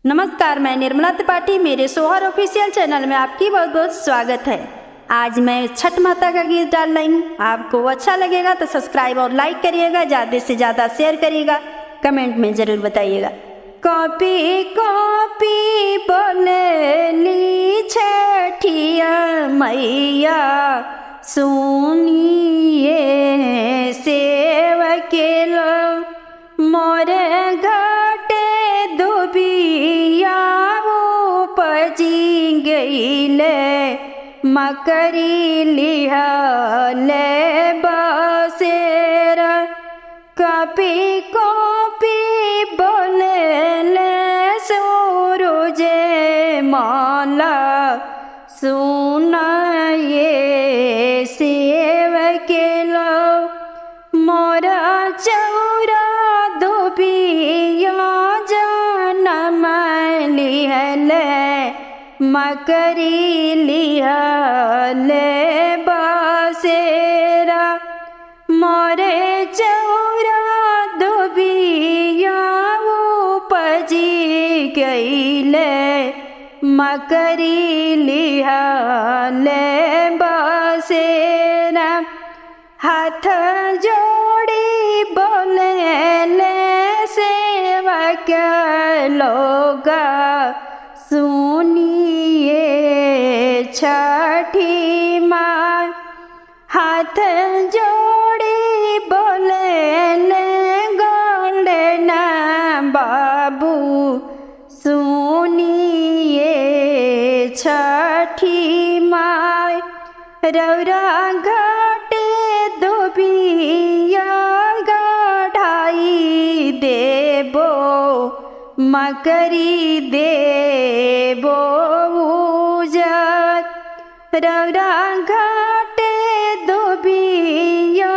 नमस्कार, मैं निर्मला त्रिपाठी। मेरे सोहर ऑफिशियल चैनल में आपकी बहुत बहुत स्वागत है। आज मैं छठ माता का गीत डाल रही हूँ। आपको अच्छा लगेगा तो सब्सक्राइब और लाइक करिएगा, ज़्यादा से ज़्यादा शेयर करिएगा, कमेंट में ज़रूर बताइएगा। कॉपी कॉपी बोलेली छठिया मैया, सुनिए सेवके लोग मोरे घाटे दुबिया उपजी गईले, मकरी लिहले बसेर। कॉपी कॉपी बोलेले सूरजे माला, सुनाए सेवके लोग मोरा चौरा दुबिया जनम लिहले, मकरी लिहले बसेरा। मोरे चौरा दुबिया उपजी गईले, मकरी लिहले बसेरा। हाथ जोड़ी बोलेले सेवक लोग, सुनिए छठी माँ। हाथ जोड़ी बोलेले गोल्डन बाबू, सुनिए छठी माँ। रौरा घाटे दुबिया गढ़ाई देबो, मकरी देबो उजर। रौरा घाटे दुबिया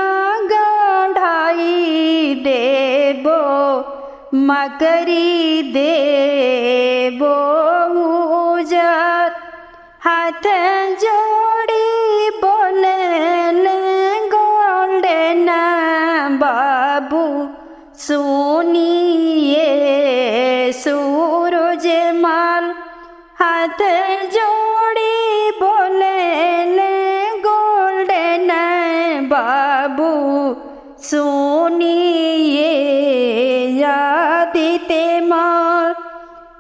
गढ़ाई देबो, मकरी देबो उजर। हाथ जोड़ी बोलेले गोल्डन बाबू, सुनिए सूरज माल। हाथ जोड़ी बोलेले गोल्डन बाबू, सुनिए आदित्य माल।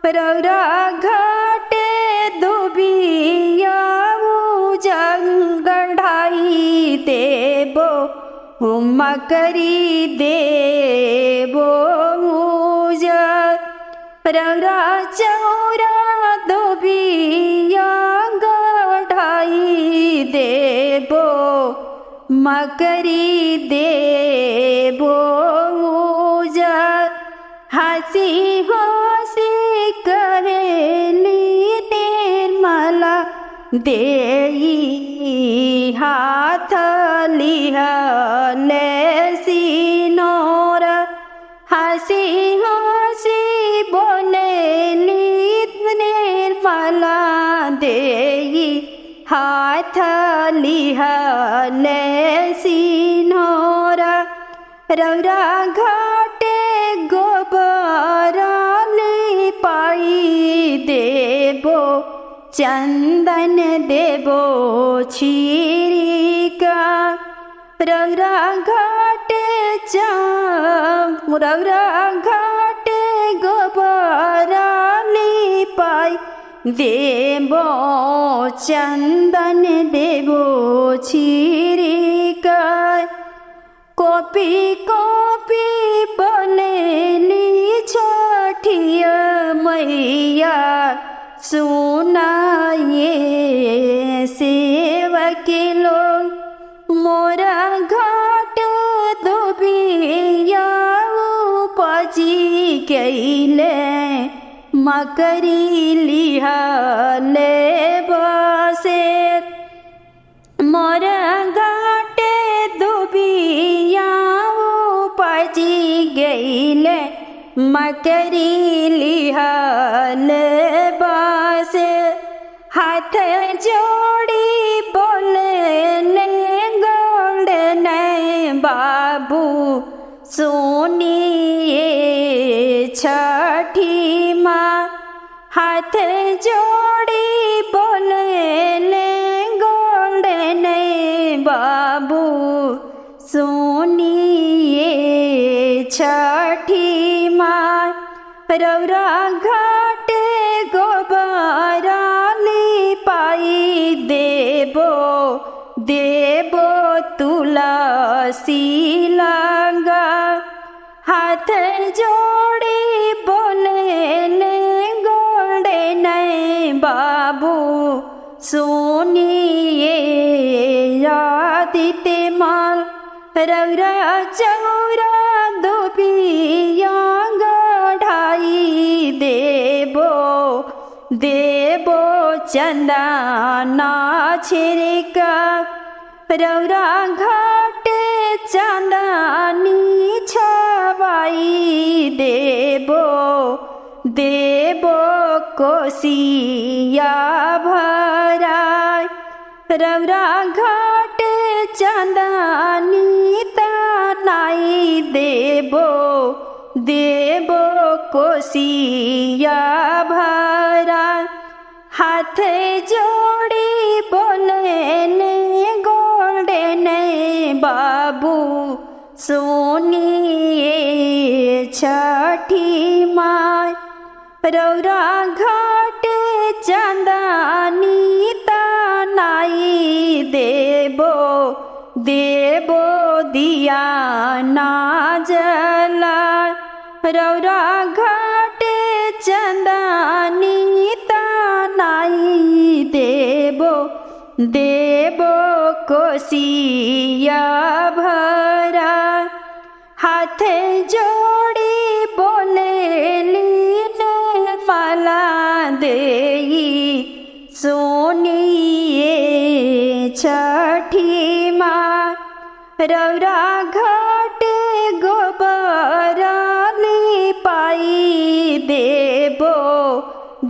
रौरा घाटे दुबिया गढ़ाई देबो, मकरी देबो उजर। रौरा चौरा दुबिया गढ़ाई देबो, मकरी देबो उजर। हंसी हंसी करेली निर्मला देई, हाथ लिहले सिनोर। हंसी हंसी बोलेली निर्मला देई, हाथ लिहले सिनोर। रौरा घाटे गोबर लिपाई देबो, चंदन देबो छिरिका। रौरा घाटे रौरा घाटे गोबर लिपाई देबो, चंदन देबो छिरिका। कॉपी कॉपी बोलेली छठिया मैया, सुनाए सेवके लोग मोरा घाट दुबिया उपजी गईले, मकरी लिहले बसेर। मोरा घाटे दुबिया उपजी गईले, मकरी लिहले बसेर। हाथ जोड़ी बोलेले गोल्डन बाबू, सुनिए छठी माँ। हाथ जोड़ी बोले ले गोल्डन बाबू सुनिए छठी माँ रौरा घाटे गोबरा लिपाई देबो देबो तुलसी लगा हाथ जोड़ी बोले ले गोल्डन बाबू सुनिए आदित्य माल रौरा चौरा दुबिया गढ़ाई देबो देबो चंदना छिड़का रौरा घाटे चंदनी छवाई देबो देबो कोसिया भराय रौरा घाटे चंदनी तनाई देबो देबो कोसिया भराय हाथ जोड़ी बोले ले गोल्डन बाबू सुनिए छठी माँ रौरा घाटे चंदनी तनाई देबो देबो दिया ना जला रौरा घाटे चंदनी तनाई देबो देबो कोसिया भरा हाथ जोड़ी बोले लीने माला देई सुनिए छठी माँ रौरा घाटे गोबरा लिपाई देबो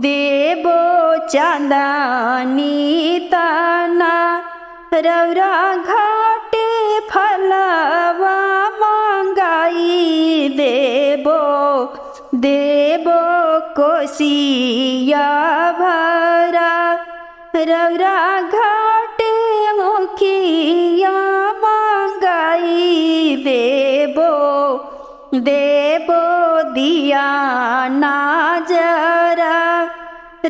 देबो चांदनी तना रौरा घाटे फलवा मंगाई देबो देबो कोसिया भरा रौरा घाटे मुखिया मंगाई देबो देबो दिया ना जरा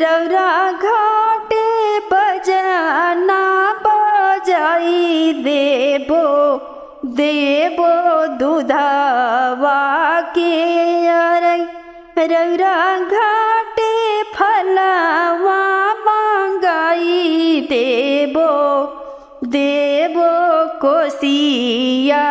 रौरा घाटे बजना बजाई देबो देबो दूधवा के अरई रौरा घाटे फलवा मंगाई देबो देबो कोसिया